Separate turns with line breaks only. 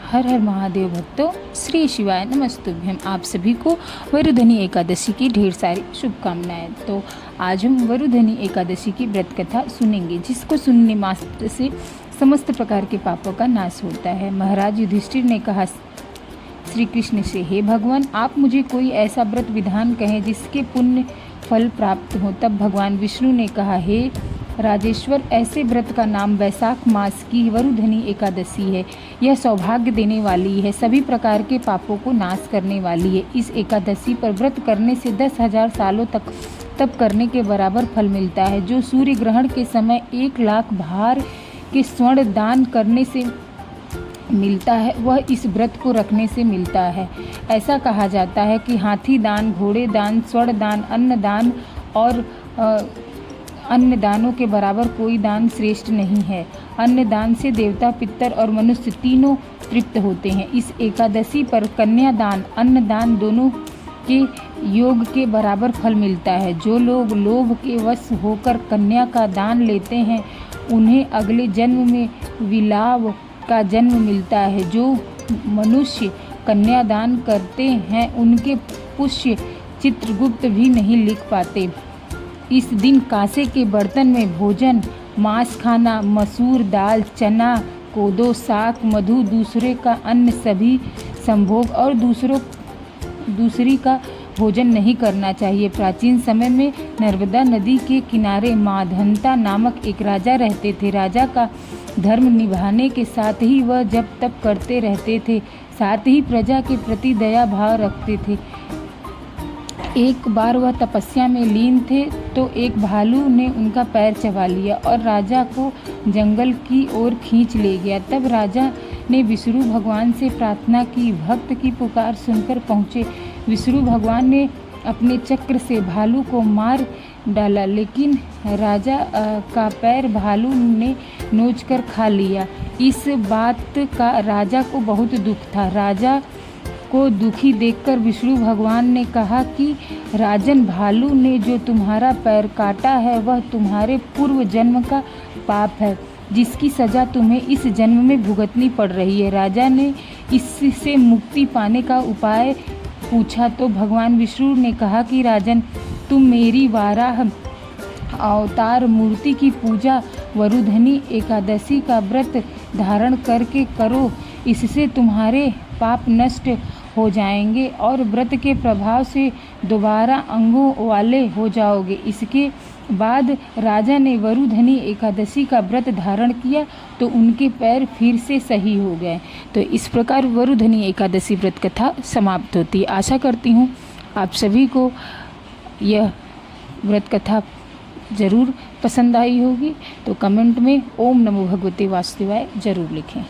हर हर महादेव भक्तों, श्री शिवाय नमस्तुभ्यम। आप सभी को वरुधनी एकादशी की ढेर सारी शुभकामनाएं। तो आज हम वरुधनी एकादशी की व्रत कथा सुनेंगे, जिसको सुनने मात्र से समस्त प्रकार के पापों का नाश होता है। महाराज युधिष्ठिर ने कहा श्री कृष्ण से, हे भगवान, आप मुझे कोई ऐसा व्रत विधान कहें जिसके पुण्य फल प्राप्त हो। तब भगवान विष्णु ने कहा, हे राजेश्वर, ऐसे व्रत का नाम वैशाख मास की वरुधनी एकादशी है। यह सौभाग्य देने वाली है, सभी प्रकार के पापों को नाश करने वाली है। इस एकादशी पर व्रत करने से 10,000 सालों तक तप करने के बराबर फल मिलता है। जो सूर्य ग्रहण के समय 1,00,000 भार के स्वर्ण दान करने से मिलता है, वह इस व्रत को रखने से मिलता है। ऐसा कहा जाता है कि हाथी दान, घोड़े दान, स्वर्ण दान, अन्न दान और अन्य दानों के बराबर कोई दान श्रेष्ठ नहीं है। अन्न दान से देवता, पितर और मनुष्य तीनों तृप्त होते हैं। इस एकादशी पर कन्या दान, अन्न दान दोनों के योग के बराबर फल मिलता है। जो लोग लोभ के वश होकर कन्या का दान लेते हैं, उन्हें अगले जन्म में विलाव का जन्म मिलता है। जो मनुष्य कन्या दान करते हैं, उनके पुष्य चित्रगुप्त भी नहीं लिख पाते। इस दिन कांसे के बर्तन में भोजन, मांस खाना, मसूर दाल, चना, कोदो, साग, मधु, दूसरे का अन्न, सभी संभोग और दूसरी का भोजन नहीं करना चाहिए। प्राचीन समय में नर्मदा नदी के किनारे माधंता नामक एक राजा रहते थे। राजा का धर्म निभाने के साथ ही वह जप तप करते रहते थे, साथ ही प्रजा के प्रति दया भाव रखते थे। एक बार वह तपस्या में लीन थे तो एक भालू ने उनका पैर चबा लिया और राजा को जंगल की ओर खींच ले गया। तब राजा ने विष्णु भगवान से प्रार्थना की। भक्त की पुकार सुनकर पहुँचे विष्णु भगवान ने अपने चक्र से भालू को मार डाला, लेकिन राजा का पैर भालू ने नोच कर खा लिया। इस बात का राजा को बहुत दुख था। राजा को दुखी देखकर विष्णु भगवान ने कहा कि राजन, भालू ने जो तुम्हारा पैर काटा है वह तुम्हारे पूर्व जन्म का पाप है, जिसकी सज़ा तुम्हें इस जन्म में भुगतनी पड़ रही है। राजा ने इससे मुक्ति पाने का उपाय पूछा तो भगवान विष्णु ने कहा कि राजन, तुम मेरी वाराह अवतार मूर्ति की पूजा वरुधनी एकादशी का व्रत धारण करके करो। इससे तुम्हारे पाप नष्ट हो जाएंगे और व्रत के प्रभाव से दोबारा अंगों वाले हो जाओगे। इसके बाद राजा ने वरुधनी एकादशी का व्रत धारण किया तो उनके पैर फिर से सही हो गए। तो इस प्रकार वरुधनी एकादशी व्रत कथा समाप्त होती है। आशा करती हूँ आप सभी को यह व्रत कथा ज़रूर पसंद आई होगी। तो कमेंट में ओम नमो भगवते वासुदेवाय ज़रूर लिखें।